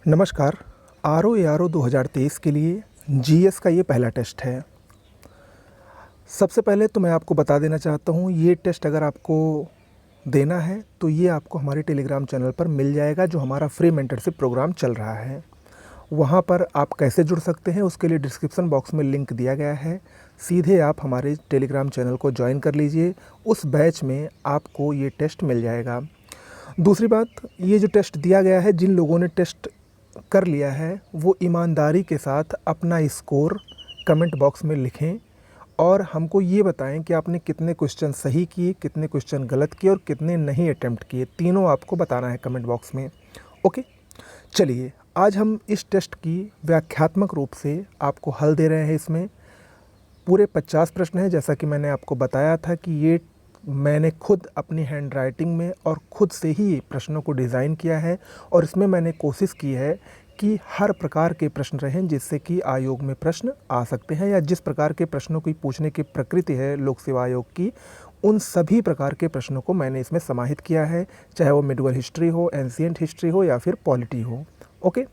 नमस्कार। R O 2023 के लिए जीएस का ये पहला टेस्ट है। सबसे पहले तो मैं आपको बता देना चाहता हूँ, ये टेस्ट अगर आपको देना है तो ये आपको हमारे टेलीग्राम चैनल पर मिल जाएगा, जो हमारा फ्री मेंटरशिप प्रोग्राम चल रहा है। वहाँ पर आप कैसे जुड़ सकते हैं उसके लिए डिस्क्रिप्शन बॉक्स में लिंक दिया गया है। सीधे आप हमारे टेलीग्राम चैनल को ज्वाइन कर लीजिए, उस बैच में आपको ये टेस्ट मिल जाएगा। दूसरी बात, ये जो टेस्ट दिया गया है, जिन लोगों ने टेस्ट कर लिया है वो ईमानदारी के साथ अपना स्कोर कमेंट बॉक्स में लिखें और हमको ये बताएं कि आपने कितने क्वेश्चन सही किए, कितने क्वेश्चन गलत किए और कितने नहीं अटेम्प्ट किए। तीनों आपको बताना है कमेंट बॉक्स में। ओके, चलिए आज हम इस टेस्ट की व्याख्यात्मक रूप से आपको हल दे रहे हैं। इसमें पूरे 50 प्रश्न हैं। जैसा कि मैंने आपको बताया था कि ये मैंने खुद अपनी हैंड राइटिंग में और ख़ुद से ही प्रश्नों को डिज़ाइन किया है, और इसमें मैंने कोशिश की है कि हर प्रकार के प्रश्न रहें जिससे कि आयोग में प्रश्न आ सकते हैं, या जिस प्रकार के प्रश्नों की पूछने की प्रकृति है लोक सेवा आयोग की, उन सभी प्रकार के प्रश्नों को मैंने इसमें समाहित किया है, चाहे वो मिडवल हिस्ट्री हो, एंशिएंट हिस्ट्री हो या फिर पॉलिटी हो। ओके,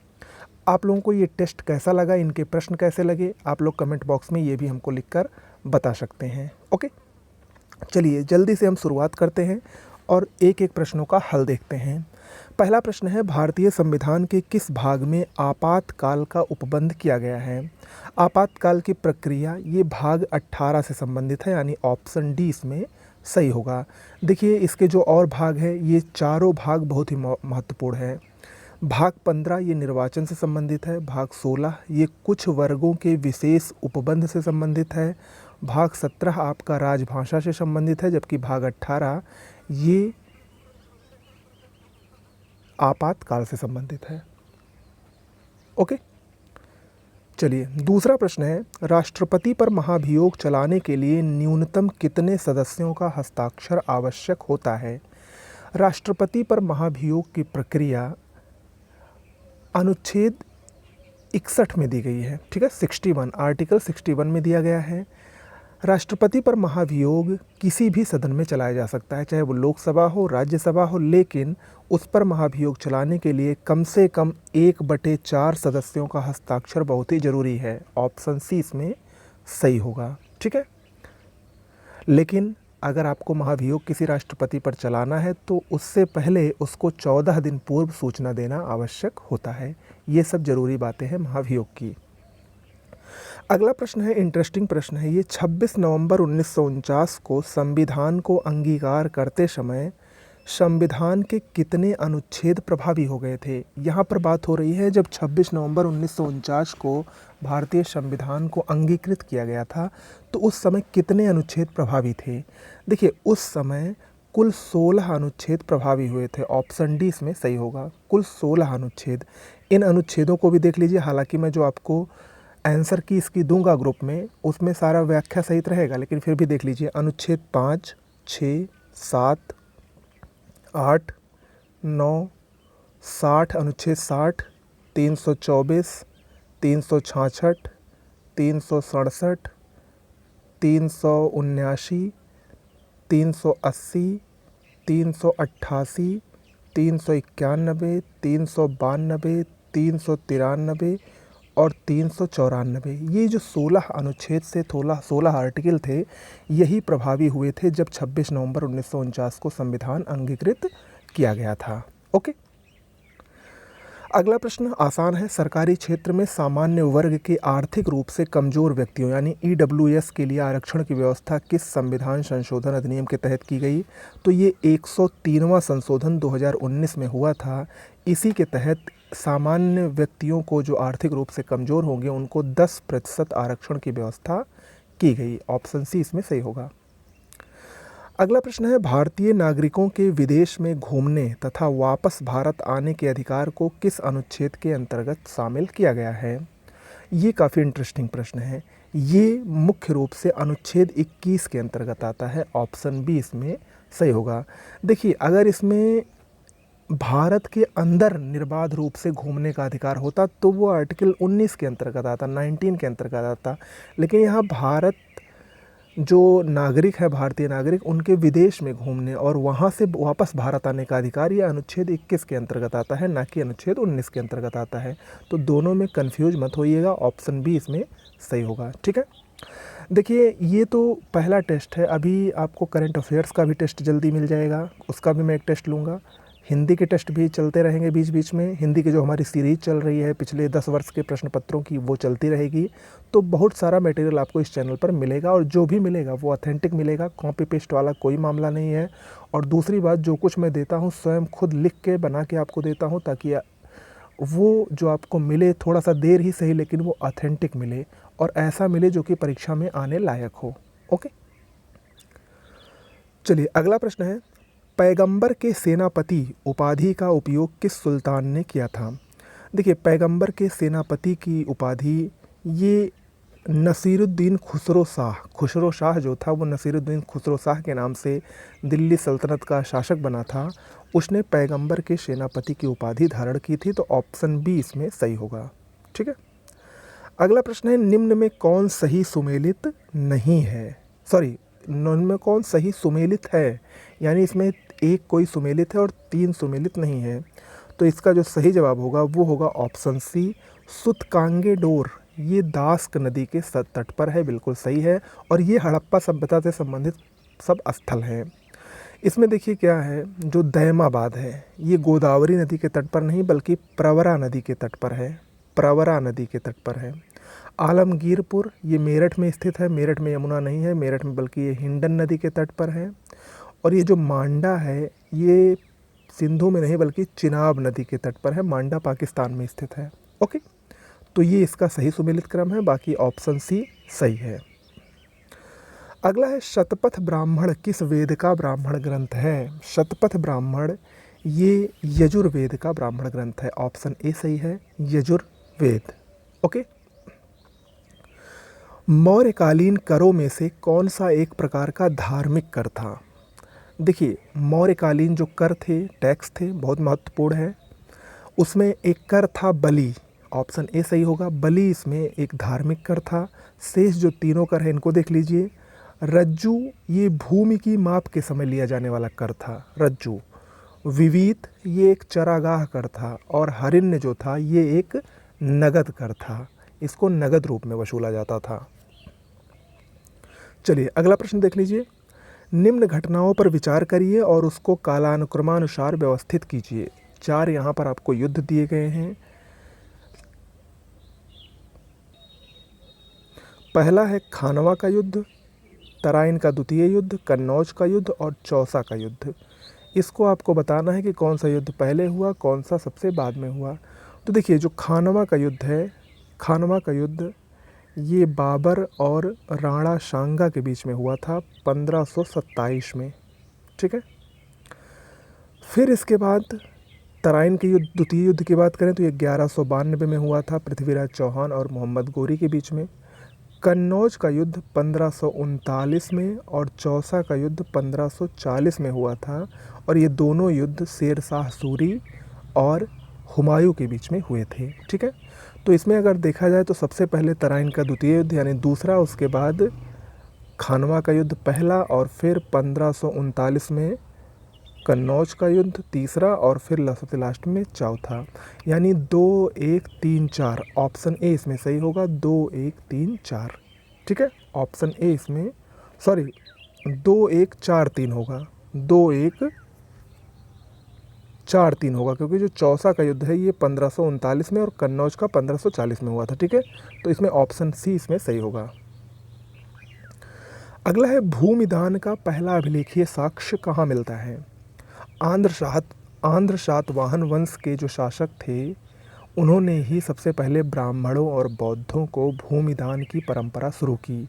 आप लोगों को ये टेस्ट कैसा लगा, इनके प्रश्न कैसे लगे, आप लोग कमेंट बॉक्स में ये भी हमको लिखकर बता सकते हैं। ओके, चलिए जल्दी से हम शुरुआत करते हैं और एक एक प्रश्नों का हल देखते हैं। पहला प्रश्न है, भारतीय संविधान के किस भाग में आपातकाल का उपबंध किया गया है? आपातकाल की प्रक्रिया, ये भाग 18 से संबंधित है, यानी ऑप्शन डी इसमें सही होगा। देखिए इसके जो और भाग है, ये चारों भाग बहुत ही महत्वपूर्ण है। भाग 15 ये निर्वाचन से संबंधित है। भाग 16 ये कुछ वर्गों के विशेष उपबंध से संबंधित है। भाग 17 आपका राजभाषा से संबंधित है, जबकि भाग 18 ये आपातकाल से संबंधित है। ओके, चलिए दूसरा प्रश्न है, राष्ट्रपति पर महाभियोग चलाने के लिए न्यूनतम कितने सदस्यों का हस्ताक्षर आवश्यक होता है? राष्ट्रपति पर महाभियोग की प्रक्रिया अनुच्छेद 61 में दी गई है। ठीक है, 61 आर्टिकल 61 में दिया गया है। राष्ट्रपति पर महाभियोग किसी भी सदन में चलाया जा सकता है, चाहे वो लोकसभा हो, राज्यसभा हो, लेकिन उस पर महाभियोग चलाने के लिए कम से कम 1/4 सदस्यों का हस्ताक्षर बहुत ही ज़रूरी है। ऑप्शन सी इसमें सही होगा। ठीक है, लेकिन अगर आपको महाभियोग किसी राष्ट्रपति पर चलाना है तो उससे पहले उसको 14 दिन पूर्व सूचना देना आवश्यक होता है। ये सब ज़रूरी बातें हैं महाभियोग की। अगला प्रश्न है, इंटरेस्टिंग प्रश्न है ये, 26 नवंबर 1949 को संविधान को अंगीकार करते समय संविधान के कितने अनुच्छेद प्रभावी हो गए थे? यहाँ पर बात हो रही है जब 26 नवंबर 1949 को भारतीय संविधान को अंगीकृत किया गया था तो उस समय कितने अनुच्छेद प्रभावी थे? देखिए उस समय कुल 16 अनुच्छेद प्रभावी हुए थे। ऑप्शन डी इसमें सही होगा, कुल 16 अनुच्छेद। इन अनुच्छेदों को भी देख लीजिए, हालांकि मैं जो आपको आंसर की इसकी दूंगा ग्रुप में, उसमें सारा व्याख्या सहित रहेगा, लेकिन फिर भी देख लीजिए। अनुच्छेद 5, 6, 7, 8, 9, 60, अनुच्छेद 60, 324, 366, 367, 379, 380, 388, 391, 392, 393 और 394। ये जो 16 अनुच्छेद से 16 आर्टिकल थे, यही प्रभावी हुए थे जब 26 नवंबर 1949 को संविधान अंगीकृत किया गया था। ओके, अगला प्रश्न आसान है, सरकारी क्षेत्र में सामान्य वर्ग के आर्थिक रूप से कमज़ोर व्यक्तियों यानी ईडब्ल्यूएस के लिए आरक्षण की व्यवस्था किस संविधान संशोधन अधिनियम के तहत की गई? तो ये 103वां संशोधन 2019 में हुआ था। इसी के तहत सामान्य व्यक्तियों को जो आर्थिक रूप से कमज़ोर होंगे उनको 10% आरक्षण की व्यवस्था की गई। ऑप्शन सी इसमें सही होगा। अगला प्रश्न है, भारतीय नागरिकों के विदेश में घूमने तथा वापस भारत आने के अधिकार को किस अनुच्छेद के अंतर्गत शामिल किया गया है? ये काफ़ी इंटरेस्टिंग प्रश्न है। ये मुख्य रूप से अनुच्छेद 21 के अंतर्गत आता है। ऑप्शन बी इसमें सही होगा। देखिए अगर इसमें भारत के अंदर निर्बाध रूप से घूमने का अधिकार होता तो वो आर्टिकल 19 के अंतर्गत आता, 19 के अंतर्गत आता, लेकिन यहाँ भारत जो नागरिक है, भारतीय नागरिक, उनके विदेश में घूमने और वहाँ से वापस भारत आने का अधिकार ये अनुच्छेद 21 के अंतर्गत आता है, ना कि अनुच्छेद 19 के अंतर्गत आता है। तो दोनों में कंफ्यूज मत होइएगा, ऑप्शन बी इसमें सही होगा। ठीक है, देखिए ये तो पहला टेस्ट है। अभी आपको करंट अफेयर्स का भी टेस्ट जल्दी मिल जाएगा, उसका भी मैं एक टेस्ट लूँगा। हिंदी के टेस्ट भी चलते रहेंगे बीच बीच में। हिंदी की जो हमारी सीरीज़ चल रही है पिछले 10 वर्ष के प्रश्न पत्रों की, वो चलती रहेगी। तो बहुत सारा मटेरियल आपको इस चैनल पर मिलेगा और जो भी मिलेगा वो ऑथेंटिक मिलेगा, कॉपी पेस्ट वाला कोई मामला नहीं है। और दूसरी बात, जो कुछ मैं देता हूँ स्वयं खुद लिख के बना के आपको देता हूँ, ताकि वो जो आपको मिले थोड़ा सा देर ही सही, लेकिन वो ऑथेंटिक मिले और ऐसा मिले जो कि परीक्षा में आने लायक हो। ओके, चलिए अगला प्रश्न है, पैगंबर के सेनापति उपाधि का उपयोग किस सुल्तान ने किया था? देखिए, पैगंबर के सेनापति की उपाधि ये नसीरुद्दीन खुसरो शाह जो था, वो नसीरुद्दीन खुसरो शाह के नाम से दिल्ली सल्तनत का शासक बना था। उसने पैगंबर के सेनापति की उपाधि धारण की थी। तो ऑप्शन बी इसमें सही होगा। ठीक है, अगला प्रश्न है, निम्न में कौन सही सुमेलित नहीं है? सॉरी, निम्न में कौन सही सुमेलित है, यानी इसमें एक कोई सुमेलित है और 3 सुमेलित नहीं है। तो इसका जो सही जवाब होगा वो होगा ऑप्शन सी, सुतकांगे डोर। ये दास्क नदी के तट पर है, बिल्कुल सही है। और ये हड़प्पा सभ्यता से संबंधित सब स्थल हैं। इसमें देखिए क्या है, जो दैमाबाद है ये गोदावरी नदी के तट पर नहीं बल्कि प्रवरा नदी के तट पर है। प्रवरा नदी के तट पर है। आलमगीरपुर ये मेरठ में स्थित है। मेरठ में यमुना नहीं है, मेरठ में बल्कि ये हिंडन नदी के तट पर है। और ये जो मांडा है ये सिंधु में नहीं बल्कि चिनाब नदी के तट पर है। मांडा पाकिस्तान में स्थित है। ओके, तो ये इसका सही सुमेलित क्रम है, बाकी ऑप्शन सी सही है। अगला है, शतपथ ब्राह्मण किस वेद का ब्राह्मण ग्रंथ है? शतपथ ब्राह्मण ये यजुर्वेद का ब्राह्मण ग्रंथ है। ऑप्शन ए सही है, यजुर्वेद। ओके, मौर्यकालीन करों में से कौन सा एक प्रकार का धार्मिक कर था? देखिए, मौर्यकालीन जो कर थे, टैक्स थे, बहुत महत्वपूर्ण है। उसमें एक कर था बलि। ऑप्शन ए सही होगा, बलि इसमें एक धार्मिक कर था। शेष जो तीनों कर हैं इनको देख लीजिए। रज्जु ये भूमि की माप के समय लिया जाने वाला कर था, रज्जु। विवीत ये एक चरागाह कर था। और हरिण्य जो था ये एक नगद कर था, इसको नगद रूप में वसूला जाता था। चलिए अगला प्रश्न देख लीजिए, निम्न घटनाओं पर विचार करिए और उसको कालानुक्रमानुसार व्यवस्थित कीजिए। 4 यहाँ पर आपको युद्ध दिए गए हैं। पहला है खानवा का युद्ध, तराइन का द्वितीय युद्ध, कन्नौज का युद्ध और चौसा का युद्ध। इसको आपको बताना है कि कौन सा युद्ध पहले हुआ, कौन सा सबसे बाद में हुआ। तो देखिए, जो खानवा का युद्ध है, खानवा का युद्ध ये बाबर और राणा सांगा के बीच में हुआ था 1527 में। ठीक है, फिर इसके बाद तराइन के युद्ध, द्वितीय युद्ध की बात करें तो ये 1192 में हुआ था, पृथ्वीराज चौहान और मोहम्मद गोरी के बीच में। कन्नौज का युद्ध 1539 में और चौसा का युद्ध 1540 में हुआ था। और ये दोनों युद्ध शेर शाह सूरी और हुमायूं के बीच में हुए थे। ठीक है, तो इसमें अगर देखा जाए तो सबसे पहले तराइन का द्वितीय युद्ध यानी दूसरा, उसके बाद खानवा का युद्ध पहला, और फिर 1539 में कन्नौज का युद्ध तीसरा, और फिर लास्ट में चौथा। यानी 2 1 3 4, ऑप्शन ए इसमें सही होगा, 2 1 3 4। ठीक है, ऑप्शन ए इसमें, सॉरी 2 1 4 3 होगा, 2 1 4 3 होगा, क्योंकि जो चौसा का युद्ध है ये 1539 में और कन्नौज का 1540 में हुआ था। ठीक है, तो इसमें ऑप्शन सी इसमें सही होगा। अगला है, भूमिदान का पहला अभिलेखीय साक्ष्य कहाँ मिलता है? आंध्र सातवाहन वंश के जो शासक थे उन्होंने ही सबसे पहले ब्राह्मणों और बौद्धों को भूमिदान की परंपरा शुरू की।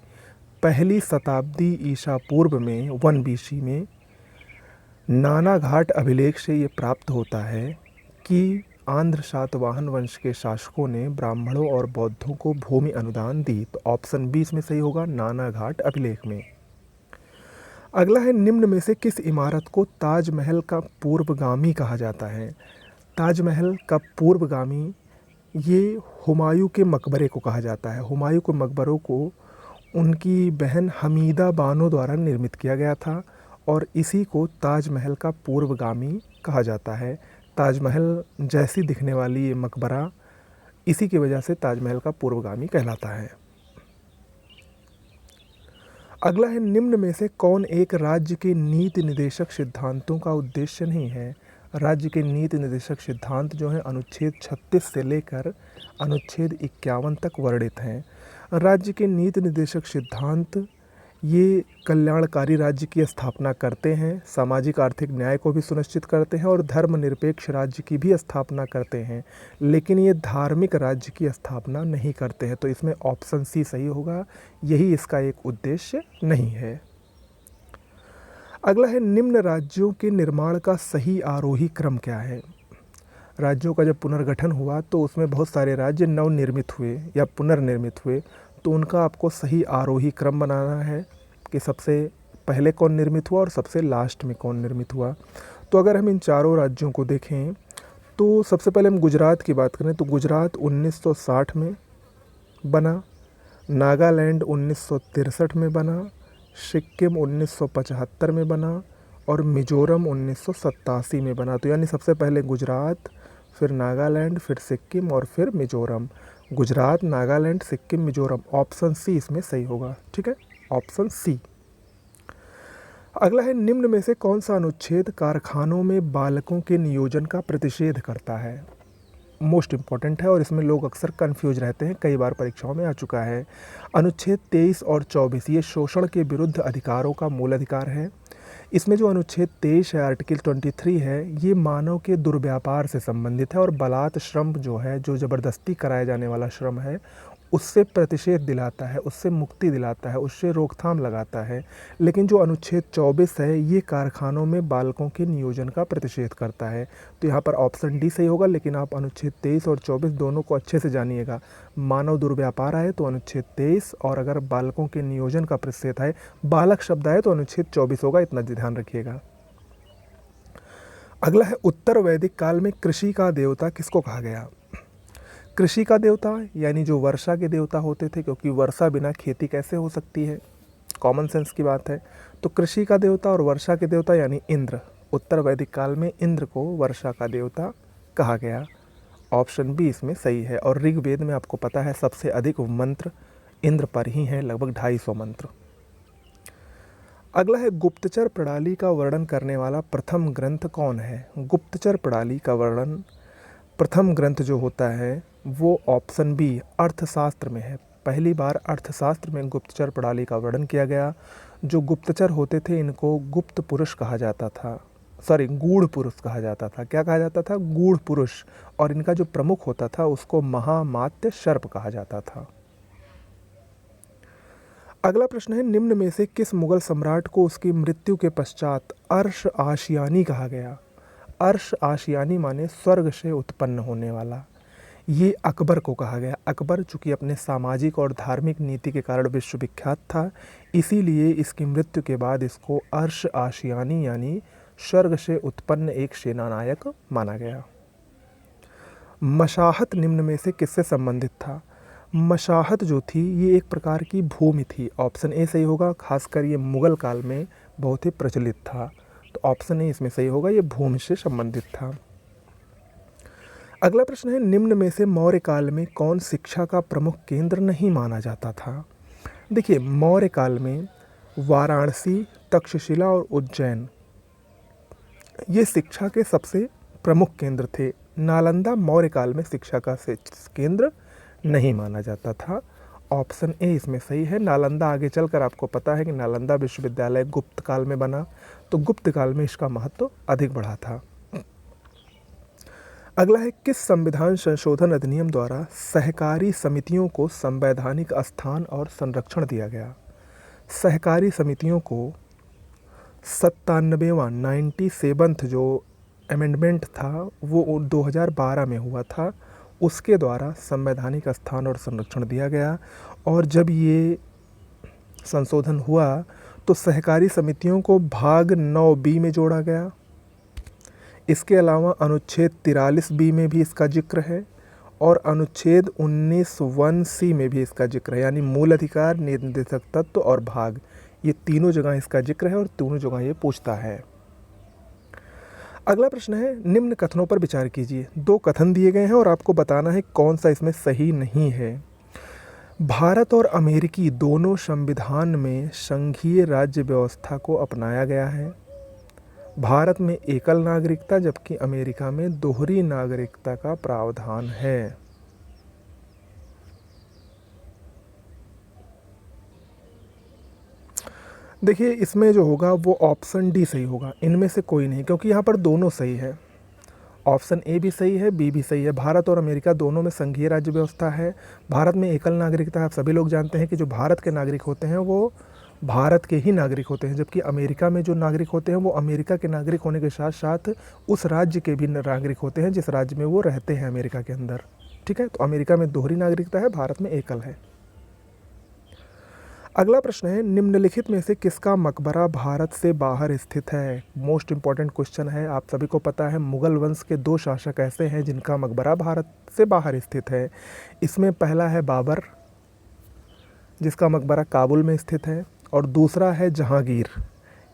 पहली शताब्दी ईसा पूर्व में 1 BC में नानाघाट अभिलेख से ये प्राप्त होता है कि आंध्र सातवाहन वंश के शासकों ने ब्राह्मणों और बौद्धों को भूमि अनुदान दी। तो ऑप्शन बी इसमें सही होगा, नानाघाट अभिलेख में। अगला है, निम्न में से किस इमारत को ताजमहल का पूर्वगामी कहा जाता है? ताजमहल का पूर्वगामी ये हुमायूं के मकबरे को कहा जाता है। हुमायूं के मकबरों को उनकी बहन हमीदा बानो द्वारा निर्मित किया गया था और इसी को ताजमहल का पूर्वगामी कहा जाता है। ताजमहल जैसी दिखने वाली ये मकबरा इसी की वजह से ताजमहल का पूर्वगामी कहलाता है। अगला है, निम्न में से कौन एक राज्य के नीति निर्देशक सिद्धांतों का उद्देश्य नहीं है। राज्य के नीति निर्देशक सिद्धांत जो हैं अनुच्छेद 36 से लेकर अनुच्छेद 51 तक वर्णित हैं। राज्य के नीति निर्देशक सिद्धांत ये कल्याणकारी राज्य की स्थापना करते हैं, सामाजिक आर्थिक न्याय को भी सुनिश्चित करते हैं और धर्मनिरपेक्ष राज्य की भी स्थापना करते हैं, लेकिन ये धार्मिक राज्य की स्थापना नहीं करते हैं। तो इसमें ऑप्शन सी सही होगा, यही इसका एक उद्देश्य नहीं है। अगला है, निम्न राज्यों के निर्माण का सही आरोही क्रम क्या है। राज्यों का जब पुनर्गठन हुआ तो उसमें बहुत सारे राज्य नवनिर्मित हुए या पुनर्निर्मित हुए, तो उनका आपको सही आरोही क्रम बनाना है कि सबसे पहले कौन निर्मित हुआ और सबसे लास्ट में कौन निर्मित हुआ। तो अगर हम इन चारों राज्यों को देखें तो सबसे पहले हम गुजरात की बात करें तो गुजरात 1960 में बना, नागालैंड 1963 में बना, सिक्किम 1975 में बना और मिजोरम 1987 में बना। तो यानी सबसे पहले गुजरात, फिर नागालैंड, फिर सिक्किम और फिर मिजोरम। गुजरात, नागालैंड, सिक्किम, मिजोरम। ऑप्शन सी इसमें सही होगा। ठीक है, ऑप्शन सी। अगला है, निम्न में से कौन सा अनुच्छेद कारखानों में बालकों के नियोजन का प्रतिषेध करता है। मोस्ट इम्पॉर्टेंट है और इसमें लोग अक्सर कंफ्यूज रहते हैं, कई बार परीक्षाओं में आ चुका है। अनुच्छेद 23 और 24 ये शोषण के विरुद्ध अधिकारों का मूल अधिकार है। इसमें जो अनुच्छेद 23 है, आर्टिकल 23 है, ये मानव के दुर्व्यापार से संबंधित है और बलात् श्रम जो है, जो ज़बरदस्ती कराया जाने वाला श्रम है, उससे प्रतिषेध दिलाता है, उससे मुक्ति दिलाता है, उससे रोकथाम लगाता है। लेकिन जो अनुच्छेद 24 है, ये कारखानों में बालकों के नियोजन का प्रतिषेध करता है। तो यहाँ पर ऑप्शन डी सही होगा, लेकिन आप अनुच्छेद 23 और 24 दोनों को अच्छे से जानिएगा। मानव दुर्व्यापार आए तो अनुच्छेद 23, और अगर बालकों के नियोजन का प्रतिषेध आए, बालक शब्द आए तो अनुच्छेद 24 होगा, इतना ध्यान रखिएगा। अगला है, उत्तर वैदिक काल में कृषि का देवता किसको कहा गया। कृषि का देवता यानी जो वर्षा के देवता होते थे, क्योंकि वर्षा बिना खेती कैसे हो सकती है, कॉमन सेंस की बात है। तो कृषि का देवता और वर्षा के देवता यानी इंद्र, उत्तर वैदिक काल में इंद्र को वर्षा का देवता कहा गया। ऑप्शन बी इसमें सही है। और ऋग्वेद में आपको पता है सबसे अधिक मंत्र इंद्र पर ही हैं, लगभग 250 मंत्र। अगला है, गुप्तचर प्रणाली का वर्णन करने वाला प्रथम ग्रंथ कौन है। गुप्तचर प्रणाली का वर्णन प्रथम ग्रंथ जो होता है वो ऑप्शन बी अर्थशास्त्र में है। पहली बार अर्थशास्त्र में गुप्तचर प्रणाली का वर्णन किया गया। जो गुप्तचर होते थे इनको गुप्त पुरुष कहा जाता था, गूढ़ पुरुष कहा जाता था। क्या कहा जाता था, गूढ़ पुरुष। और इनका जो प्रमुख होता था उसको महामात्य सर्प कहा जाता था। अगला प्रश्न है, निम्न में से किस मुगल सम्राट को उसकी मृत्यु के पश्चात अर्श आशियानी कहा गया। अर्श आशियानी माने स्वर्ग से उत्पन्न होने वाला। ये अकबर को कहा गया। अकबर चूँकि अपने सामाजिक और धार्मिक नीति के कारण विश्वविख्यात था, इसीलिए इसकी मृत्यु के बाद इसको अर्श आशियानी यानी स्वर्ग से उत्पन्न एक सेनानायक माना गया। मशाहत निम्न में से किससे संबंधित था। मशाहत जो थी ये एक प्रकार की भूमि थी। ऑप्शन ए सही होगा, खासकर ये मुग़ल काल में बहुत ही प्रचलित था। तो ऑप्शन ए इसमें सही होगा, ये भूमि से संबंधित था। अगला प्रश्न है, निम्न में से मौर्य काल में कौन शिक्षा का प्रमुख केंद्र नहीं माना जाता था। देखिए, मौर्य काल में वाराणसी, तक्षशिला और उज्जैन ये शिक्षा के सबसे प्रमुख केंद्र थे। नालंदा मौर्य काल में शिक्षा का केंद्र नहीं माना जाता था। ऑप्शन ए इसमें सही है। नालंदा आगे चलकर आपको पता है कि नालंदा विश्वविद्यालय गुप्त काल में बना, तो गुप्त काल में इसका महत्व अधिक बढ़ा था। अगला है, किस संविधान संशोधन अधिनियम द्वारा सहकारी समितियों को संवैधानिक स्थान और संरक्षण दिया गया। सहकारी समितियों को 97वां 97th जो अमेंडमेंट था वो 2012 में हुआ था, उसके द्वारा संवैधानिक स्थान और संरक्षण दिया गया। और जब ये संशोधन हुआ तो सहकारी समितियों को भाग 9B में जोड़ा गया। इसके अलावा अनुच्छेद 43B में भी इसका जिक्र है और अनुच्छेद 19(1)(c) में भी इसका जिक्र है, यानी मूल अधिकार, निर्देशक तत्व और भाग, ये तीनों जगह इसका जिक्र है और तीनों जगह ये पूछता है। अगला प्रश्न है, निम्न कथनों पर विचार कीजिए। दो कथन दिए गए हैं और आपको बताना है कौन सा इसमें सही नहीं है। भारत और अमेरिकी दोनों संविधान में संघीय राज्य व्यवस्था को अपनाया गया है। भारत में एकल नागरिकता जबकि अमेरिका में दोहरी नागरिकता का प्रावधान है। देखिए, इसमें जो होगा वो ऑप्शन डी सही होगा, इनमें से कोई नहीं, क्योंकि यहाँ पर दोनों सही है। ऑप्शन ए भी सही है, बी भी सही है। भारत और अमेरिका दोनों में संघीय राज्य व्यवस्था है। भारत में एकल नागरिकता, आप सभी लोग जानते हैं कि जो भारत के नागरिक होते हैं वो भारत के ही नागरिक होते हैं, जबकि अमेरिका में जो नागरिक होते हैं वो अमेरिका के नागरिक होने के साथ साथ उस राज्य के भी नागरिक होते हैं जिस राज्य में वो रहते हैं अमेरिका के अंदर। ठीक है, तो अमेरिका में दोहरी नागरिकता है, भारत में एकल है। अगला प्रश्न है, निम्नलिखित में से किसका मकबरा भारत से बाहर स्थित है। मोस्ट इंपॉर्टेंट क्वेश्चन है, आप सभी को पता है मुगल वंश के दो शासक ऐसे हैं जिनका मकबरा भारत से बाहर स्थित है। इसमें पहला है बाबर, जिसका मकबरा काबुल में स्थित है, और दूसरा है जहांगीर,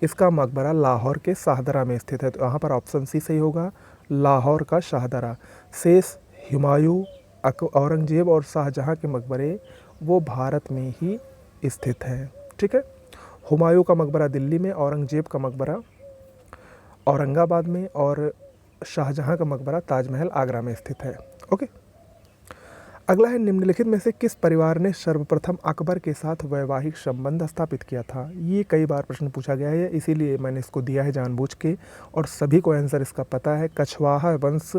इसका मकबरा लाहौर के शाहदरा में स्थित है। तो यहाँ पर ऑप्शन सी सही होगा, लाहौर का शाहदरा। शेष हुमायूं, औरंगजेब और शाहजहां के मकबरे वो भारत में ही स्थित है। ठीक है, हुमायूं का मकबरा दिल्ली में, औरंगजेब का मकबरा औरंगाबाद में और शाहजहां का मकबरा ताजमहल आगरा में स्थित है। ओके, अगला है, निम्नलिखित में से किस परिवार ने सर्वप्रथम अकबर के साथ वैवाहिक संबंध स्थापित किया था। ये कई बार प्रश्न पूछा गया है, इसीलिए मैंने इसको दिया है जानबूझ के, और सभी को आंसर इसका पता है। कछवाहा वंश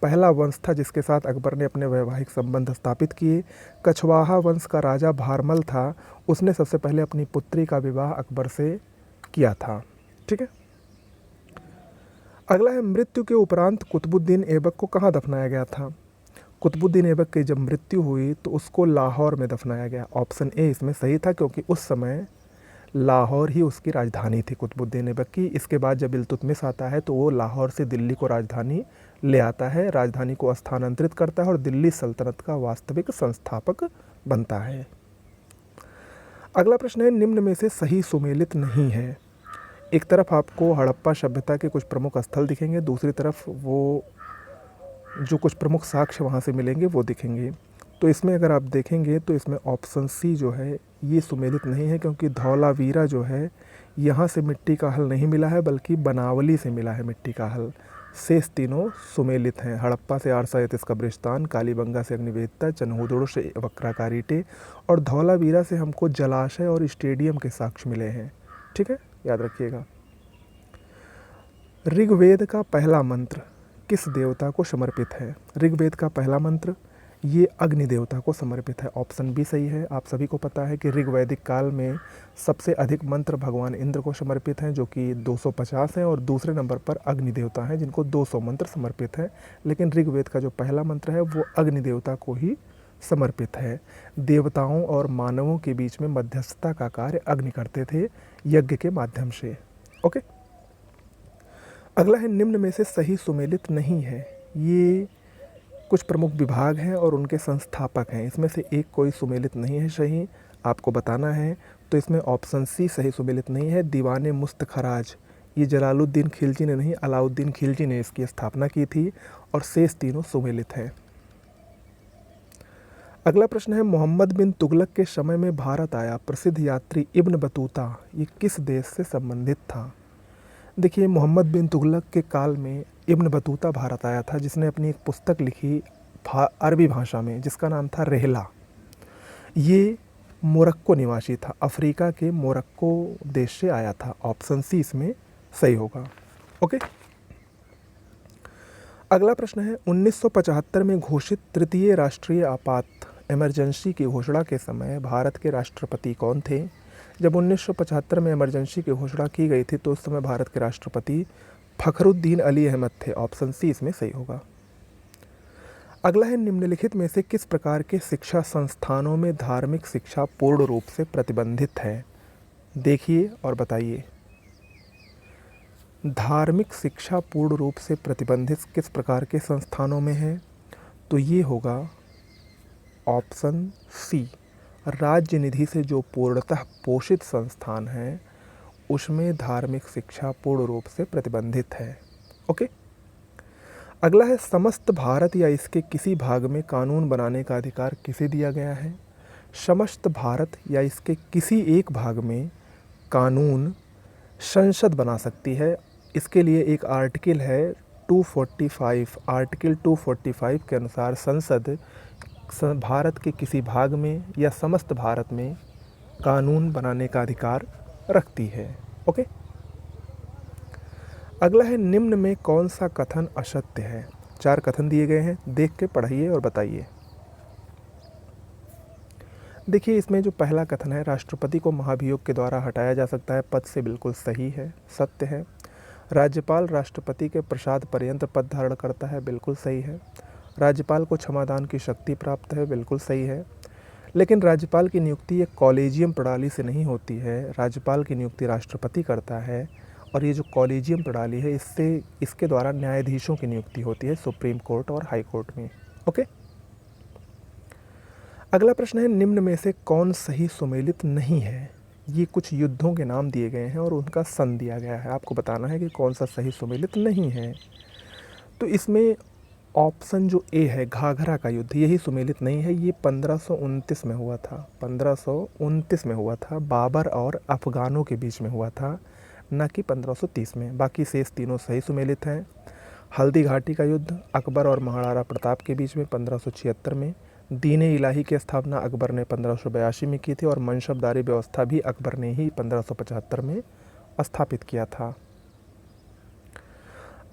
पहला वंश था जिसके साथ अकबर ने अपने वैवाहिक संबंध स्थापित किए। कछवाहा वंश का राजा भारमल था, उसने सबसे पहले अपनी पुत्री का विवाह अकबर से किया था। ठीक है, अगला है, मृत्यु के उपरांत कुतुबुद्दीन ऐबक को कहाँ दफनाया गया था। कुतुबुद्दीन ऐबक की जब मृत्यु हुई तो उसको लाहौर में दफनाया गया। ऑप्शन ए इसमें सही था, क्योंकि उस समय लाहौर ही उसकी राजधानी थी कुतुबुद्दीन ऐबक की। इसके बाद जब इल्तुतमिश आता है तो वो लाहौर से दिल्ली को राजधानी ले आता है, राजधानी को स्थानांतरित करता है और दिल्ली सल्तनत का वास्तविक संस्थापक बनता है। अगला प्रश्न है, निम्न में से सही सुमेलित नहीं है। एक तरफ आपको हड़प्पा सभ्यता के कुछ प्रमुख स्थल दिखेंगे, दूसरी तरफ वो जो कुछ प्रमुख साक्ष्य वहाँ से मिलेंगे वो दिखेंगे। तो इसमें अगर आप देखेंगे तो इसमें ऑप्शन सी जो है ये सुमेलित नहीं है, क्योंकि धौलावीरा जो है यहाँ से मिट्टी का हल नहीं मिला है बल्कि बनावली से मिला है मिट्टी का हल। शेष तीनों सुमेलित हैं। हड़प्पा से आरसायतिस कब्रिस्तान, कालीबंगा से अग्निवेदिता, चन्होदुर्ग से वक्राकार ईंटें और धौलावीरा से हमको जलाशय और स्टेडियम के साक्ष्य मिले हैं। ठीक है, याद रखिएगा। ऋग्वेद का पहला मंत्र किस देवता को समर्पित है। ऋग्वेद का पहला मंत्र ये अग्नि देवता को समर्पित है। ऑप्शन बी सही है। आप सभी को पता है कि ऋग्वैदिक काल में सबसे अधिक मंत्र भगवान इंद्र को समर्पित हैं, जो कि 250 हैं, और दूसरे नंबर पर अग्नि देवता हैं जिनको 200 मंत्र समर्पित हैं। लेकिन ऋग्वेद का जो पहला मंत्र है वो अग्नि देवता को ही समर्पित है। देवताओं और मानवों के बीच में मध्यस्थता का कार्य अग्नि करते थे यज्ञ के माध्यम से। ओके, अगला है, निम्न में से सही सुमेलित नहीं है। ये कुछ प्रमुख विभाग हैं और उनके संस्थापक हैं, इसमें से एक कोई सुमेलित नहीं है सही, आपको बताना है। तो इसमें ऑप्शन सी सही सुमेलित नहीं है। दीवाने मुस्तखराज ये जलालुद्दीन खिलजी ने नहीं, अलाउद्दीन खिलजी ने इसकी स्थापना की थी, और शेष तीनों सुमेलित हैं। अगला प्रश्न है, मोहम्मद बिन तुगलक के समय में भारत आया प्रसिद्ध यात्री इब्न बतूता ये किस देश से संबंधित था। देखिए, मोहम्मद बिन तुगलक के काल में इब्न बतूता भारत आया था, जिसने अपनी एक पुस्तक लिखी अरबी भाषा में जिसका नाम था रेहला। ये मोरक्को निवासी था, अफ्रीका के मोरक्को देश से आया था। ऑप्शन सी इसमें सही होगा। ओके, अगला प्रश्न है, 1975 में घोषित तृतीय राष्ट्रीय आपात इमरजेंसी की घोषणा के समय भारत के राष्ट्रपति कौन थे। जब 1975 में इमरजेंसी की घोषणा की गई थी तो उस समय भारत के राष्ट्रपति फ़खरुद्दीन अली अहमद थे। ऑप्शन सी इसमें सही होगा। अगला है, निम्नलिखित में से किस प्रकार के शिक्षा संस्थानों में धार्मिक शिक्षा पूर्ण रूप से प्रतिबंधित है। देखिए और बताइए, धार्मिक शिक्षा पूर्ण रूप से प्रतिबंधित किस प्रकार के संस्थानों में है। तो ये होगा ऑप्शन सी। राज्य निधि से जो पूर्णतः पोषित संस्थान हैं उसमें धार्मिक शिक्षा पूर्ण रूप से प्रतिबंधित है। ओके। अगला है, समस्त भारत या इसके किसी भाग में कानून बनाने का अधिकार किसे दिया गया है? समस्त भारत या इसके किसी एक भाग में कानून संसद बना सकती है। इसके लिए एक आर्टिकल है 245, आर्टिकल 245 के अनुसार संसद भारत के किसी भाग में या समस्त भारत में कानून बनाने का अधिकार रखती है। ओके। अगला है, निम्न में कौन सा कथन असत्य है? 4 कथन दिए गए हैं, देख के पढ़िए और बताइए। देखिए, इसमें जो पहला कथन है, राष्ट्रपति को महाभियोग के द्वारा हटाया जा सकता है, पद से बिल्कुल सही है, सत्य है। राज्यपाल राष्ट्रपति के प्रसाद पर्यंत पद धारण करता है, बिल्कुल सही है। राज्यपाल को क्षमादान की शक्ति प्राप्त है, बिल्कुल सही है। लेकिन राज्यपाल की नियुक्ति एक कॉलेजियम प्रणाली से नहीं होती है, राज्यपाल की नियुक्ति राष्ट्रपति करता है। और ये जो कॉलेजियम प्रणाली है, इसके द्वारा न्यायाधीशों की नियुक्ति होती है सुप्रीम कोर्ट और हाई कोर्ट में। ओके। अगला प्रश्न है, निम्न में से कौन सही सुमेलित नहीं है? ये कुछ युद्धों के नाम दिए गए हैं और उनका सन दिया गया है, आपको बताना है कि कौन सा सही सुमेलित नहीं है। तो इसमें ऑप्शन जो ए है, घाघरा का युद्ध, यही सुमेलित नहीं है। ये 1529 में हुआ था, 1529 में हुआ था, बाबर और अफगानों के बीच में हुआ था, न कि 1530 में। बाकी शेष तीनों सही सुमेलित हैं। हल्दी घाटी का युद्ध अकबर और महाराणा प्रताप के बीच में 1576 में। दीन-ए इलाही की स्थापना अकबर ने 1582 में की थी और मनसबदारी व्यवस्था भी अकबर ने ही 1575 में स्थापित किया था।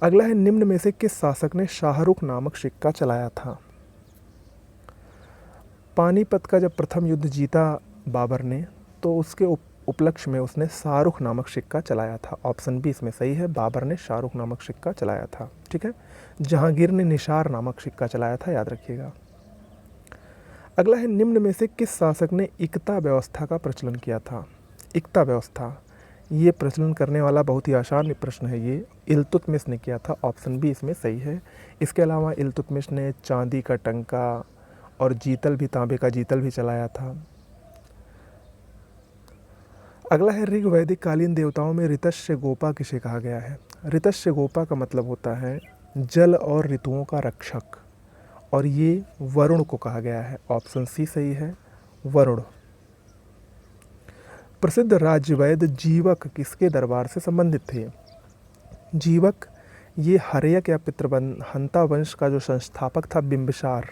अगला है, निम्न में से किस शासक ने शाहरुख नामक सिक्का चलाया था? पानीपत का जब प्रथम युद्ध जीता बाबर ने, तो उसके उपलक्ष्य में उसने शाहरुख नामक सिक्का चलाया था। ऑप्शन बी इसमें सही है, बाबर ने शाहरुख नामक सिक्का चलाया था। ठीक है। जहांगीर ने निसार नामक सिक्का चलाया था, याद रखिएगा। अगला है, निम्न में से किस शासक ने इक्ता व्यवस्था का प्रचलन किया था? इक्ता व्यवस्था, ये प्रचलन करने वाला बहुत ही आसान प्रश्न है, ये इल्तुतमिश ने किया था। ऑप्शन बी इसमें सही है। इसके अलावा इल्तुतमिश ने चांदी का टंका और जीतल भी, तांबे का जीतल भी चलाया था। अगला है, ऋग वैदिक कालीन देवताओं में ऋतस्य गोपा किसे कहा गया है? ऋतस्य गोपा का मतलब होता है जल और ऋतुओं का रक्षक, और ये वरुण को कहा गया है। ऑप्शन सी सही है, वरुण। प्रसिद्ध राज्यवैद्य जीवक किसके दरबार से संबंधित थे? जीवक ये हर्यक या पितृहंता वंश का जो संस्थापक था बिंबिसार,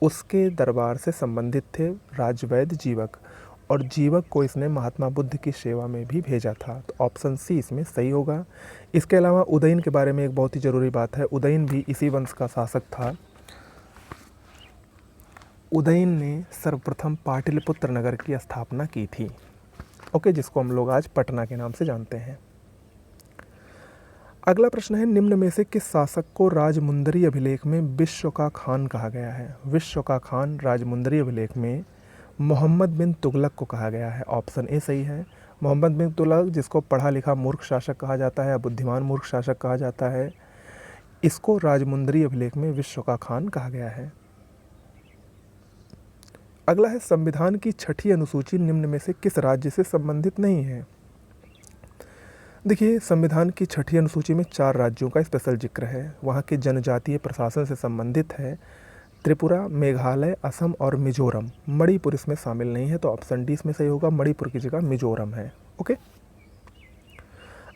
उसके दरबार से संबंधित थे राज्यवैद्य जीवक। और जीवक को इसने महात्मा बुद्ध की सेवा में भी भेजा था, तो ऑप्शन सी इसमें सही होगा। इसके अलावा उदयन के बारे में एक बहुत ही ज़रूरी बात है, उदयन भी इसी वंश का शासक था। उदयन ने सर्वप्रथम पाटलिपुत्र नगर की स्थापना की थी। ओके, जिसको हम लोग आज पटना के नाम से जानते हैं। अगला प्रश्न है, निम्न में से किस शासक को राजमुंदरी अभिलेख में विश्व का खान कहा गया है? विश्व का खान राजमुंदरी अभिलेख में मोहम्मद बिन तुगलक को कहा गया है। ऑप्शन ए सही है। मोहम्मद बिन तुगलक, जिसको पढ़ा लिखा मूर्ख शासक कहा जाता है या बुद्धिमान मूर्ख शासक कहा जाता है, इसको राजमुंदरी अभिलेख में विश्व का खान कहा गया है। अगला है, संविधान की 6ठी अनुसूची निम्न में से किस राज्य से संबंधित नहीं है? देखिए, संविधान की 6ठी अनुसूची में 4 राज्यों का स्पेशल जिक्र है, वहाँ के जनजातीय प्रशासन से संबंधित है। त्रिपुरा, मेघालय, असम और मिजोरम। मणिपुर इसमें शामिल नहीं है, तो ऑप्शन डी इसमें सही होगा, मणिपुर की जगह मिजोरम है। ओके।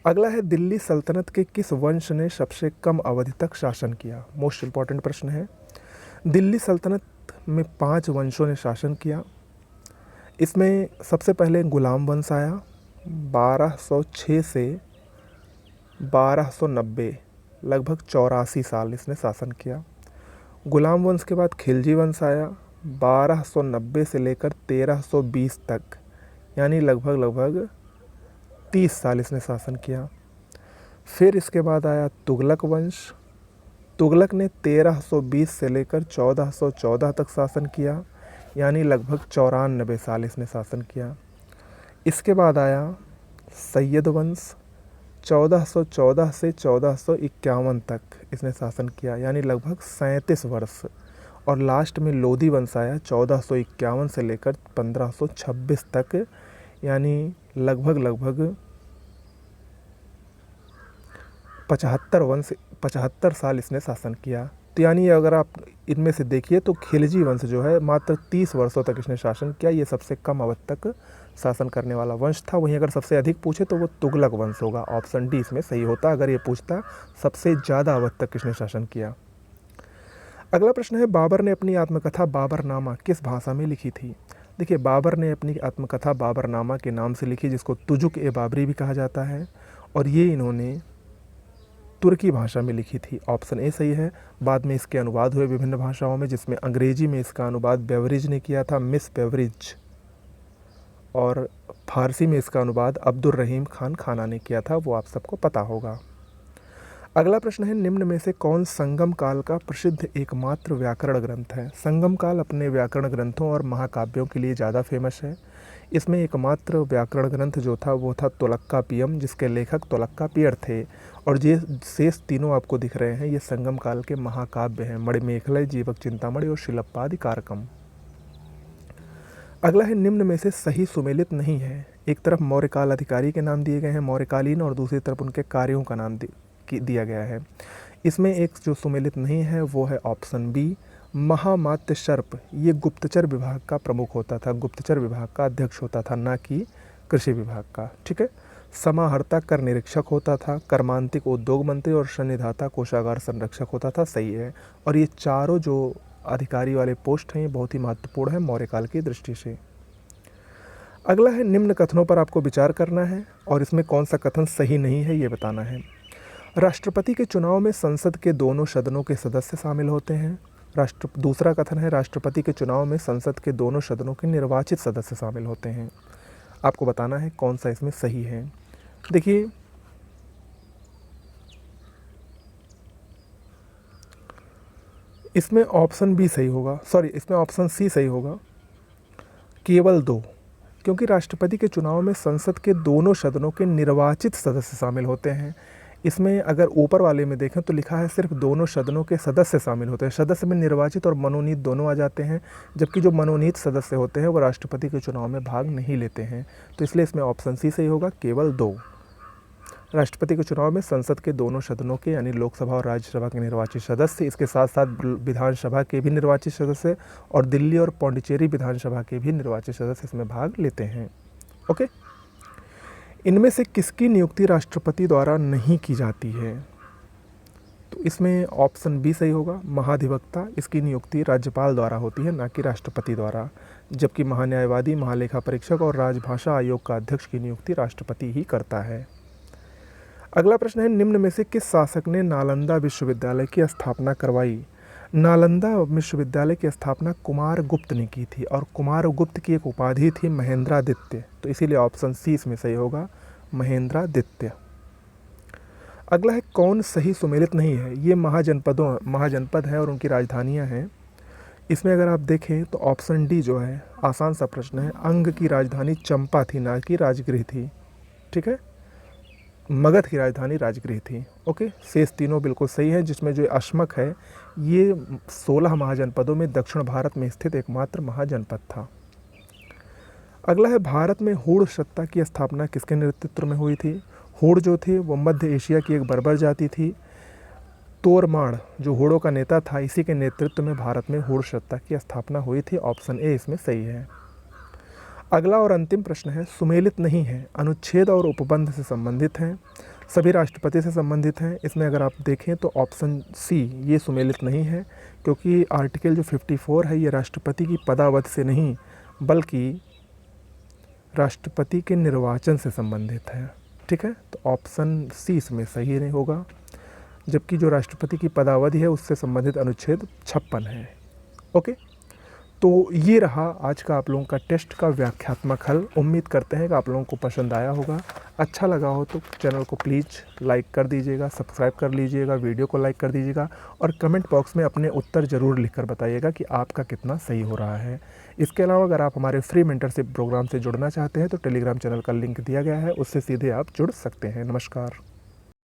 अगला है, दिल्ली सल्तनत के किस वंश ने सबसे कम अवधि तक शासन किया? मोस्ट इंपॉर्टेंट प्रश्न है। दिल्ली सल्तनत में 5 वंशों ने शासन किया। इसमें सबसे पहले गुलाम वंश आया, 1206 से 1290, लगभग 84 साल इसने शासन किया। गुलाम वंश के बाद खिलजी वंश आया, 1290 से लेकर 1320 तक, यानी लगभग 30 साल इसने शासन किया। फिर इसके बाद आया तुगलक वंश। तुगलक ने 1320 से लेकर 1414 तक शासन किया, यानी लगभग 94 साल इसने शासन किया। इसके बाद आया सैयद वंश, 1414 से 1451 तक इसने शासन किया, यानी लगभग 37 वर्ष। और लास्ट में लोधी वंश आया 1451 से लेकर 1526 तक, यानी लगभग 75 साल इसने शासन किया। तो यानी अगर आप इनमें से देखिए तो खिलजी वंश जो है मात्र 30 वर्षों तक इसने शासन किया। ये सबसे कम अवधि तक शासन करने वाला वंश था। वहीं अगर सबसे अधिक पूछे तो वो तुगलक वंश होगा। ऑप्शन डी इसमें सही होता अगर ये पूछता सबसे ज़्यादा अवधि तक किसने शासन किया। अगला प्रश्न है, बाबर ने अपनी आत्मकथा बाबरनामा किस भाषा में लिखी थी। देखिए, बाबर ने अपनी आत्मकथा बाबरनामा के नाम से लिखी, जिसको तुजुक ए बाबरी भी कहा जाता है, और ये इन्होंने तुर्की भाषा में लिखी थी। ऑप्शन ए सही है। बाद में इसके अनुवाद हुए विभिन्न भाषाओं में, जिसमें अंग्रेजी में इसका अनुवाद बेवरेज ने किया था, मिस बेवरेज, और फारसी में इसका अनुवाद अब्दुल रहीम खान खाना ने किया था, वो आप सबको पता होगा। अगला प्रश्न है, निम्न में से कौन संगम काल का प्रसिद्ध एकमात्र व्याकरण ग्रंथ है। संगम काल अपने व्याकरण ग्रंथों और महाकाव्यों के लिए ज़्यादा फेमस है। इसमें एकमात्र व्याकरण ग्रंथ जो था वो था तोलक्कापियम, जिसके लेखक तोलक्कापियर थे, और ये शेष तीनों आपको दिख रहे हैं, ये संगम काल के महाकाव्य हैं, मणिमेखलय, जीवक चिंतामणि और शिलप्पादि कारकम। अगला है, निम्न में से सही सुमेलित नहीं है। एक तरफ मौर्यकाल अधिकारी के नाम दिए गए हैं मौर्यकालीन, और दूसरी तरफ उनके कार्यों का नाम दिया गया है। इसमें एक जो सुमेलित नहीं है वो है ऑप्शन बी, महामात्य सर्प। ये गुप्तचर विभाग का प्रमुख होता था, गुप्तचर विभाग का अध्यक्ष होता था, ना कि कृषि विभाग का। ठीक है। समाहर्ता कर निरीक्षक होता था, कर्मांतिक उद्योग मंत्री और सन्निधाता कोषागार संरक्षक होता था। सही है। और ये चारों जो अधिकारी वाले पोस्ट हैं ये बहुत ही महत्वपूर्ण है मौर्यकाल की दृष्टि से। अगला है, निम्न कथनों पर आपको विचार करना है और इसमें कौन सा कथन सही नहीं है ये बताना है। राष्ट्रपति के चुनाव में संसद के दोनों सदनों के सदस्य शामिल होते हैं। दूसरा कथन है, राष्ट्रपति के चुनाव में संसद के दोनों सदनों के निर्वाचित सदस्य शामिल होते हैं। आपको बताना है कौन सा इसमें सही है। देखिए, इसमें ऑप्शन बी सही होगा, इसमें ऑप्शन सी सही होगा, केवल 2, क्योंकि राष्ट्रपति के चुनाव में संसद के दोनों सदनों के निर्वाचित सदस्य शामिल होते हैं। इसमें अगर ऊपर वाले में देखें तो लिखा है सिर्फ दोनों सदनों के सदस्य शामिल होते हैं। सदस्य में निर्वाचित और मनोनीत दोनों आ जाते हैं, जबकि जो मनोनीत सदस्य होते हैं वो राष्ट्रपति के चुनाव में भाग नहीं लेते हैं। तो इसलिए इसमें ऑप्शन सी सही होगा, केवल 2। राष्ट्रपति के चुनाव में संसद के दोनों सदनों के यानी लोकसभा और राज्यसभा के निर्वाचित सदस्य, इसके साथ साथ विधानसभा के भी निर्वाचित सदस्य और दिल्ली और पौंडीचेरी विधानसभा के भी निर्वाचित सदस्य इसमें भाग लेते हैं। ओके। इनमें से किसकी नियुक्ति राष्ट्रपति द्वारा नहीं की जाती है। तो इसमें ऑप्शन बी सही होगा, महाधिवक्ता। इसकी नियुक्ति राज्यपाल द्वारा होती है, ना कि राष्ट्रपति द्वारा, जबकि महान्यायवादी, महालेखा परीक्षक और राजभाषा आयोग का अध्यक्ष की नियुक्ति राष्ट्रपति ही करता है। अगला प्रश्न है, निम्न में से किस शासक ने नालंदा विश्वविद्यालय की स्थापना करवाई। नालंदा विश्वविद्यालय की स्थापना कुमारगुप्त ने की थी, और कुमारगुप्त की एक उपाधि थी महेंद्रादित्य। तो इसीलिए ऑप्शन सी इसमें सही होगा, महेंद्रादित्य। अगला है, कौन सही सुमेलित नहीं है। ये महाजनपद है और उनकी राजधानियां हैं। इसमें अगर आप देखें तो ऑप्शन डी जो है आसान सा प्रश्न है, अंग की राजधानी चंपा थी, ना कि राजगृह थी। ठीक है, मगध की राजधानी राजगृह थी। ओके, शेष तीनों बिल्कुल सही है, जिसमें जो अश्मक है ये 16 महाजनपदों में दक्षिण भारत में स्थित एकमात्र महाजनपद था। अगला है, भारत में हूण सत्ता की स्थापना किसके नेतृत्व में हुई थी। हूण जो थे वो मध्य एशिया की एक बर्बर जाति थी। तोरमाड़ जो हूणों का नेता था, इसी के नेतृत्व में भारत में हूण सत्ता की स्थापना हुई थी। ऑप्शन ए इसमें सही है। अगला और अंतिम प्रश्न है, सुमेलित नहीं है, अनुच्छेद और उपबंध से संबंधित हैं, सभी राष्ट्रपति से संबंधित हैं। इसमें अगर आप देखें तो ऑप्शन सी ये सुमेलित नहीं है, क्योंकि आर्टिकल जो 54 है ये राष्ट्रपति की पदावधि से नहीं बल्कि राष्ट्रपति के निर्वाचन से संबंधित है। ठीक है, तो ऑप्शन सी इसमें सही नहीं होगा, जबकि जो राष्ट्रपति की पदावधि है उससे संबंधित अनुच्छेद 56 है। ओके, तो ये रहा आज का आप लोगों का टेस्ट का व्याख्यात्मक हल। उम्मीद करते हैं कि आप लोगों को पसंद आया होगा। अच्छा लगा हो तो चैनल को प्लीज़ लाइक कर दीजिएगा, सब्सक्राइब कर लीजिएगा, वीडियो को लाइक कर दीजिएगा, और कमेंट बॉक्स में अपने उत्तर ज़रूर लिखकर बताइएगा कि आपका कितना सही हो रहा है। इसके अलावा अगर आप हमारे फ्री मेंटरशिप प्रोग्राम से जुड़ना चाहते हैं तो टेलीग्राम चैनल का लिंक दिया गया है, उससे सीधे आप जुड़ सकते हैं। नमस्कार।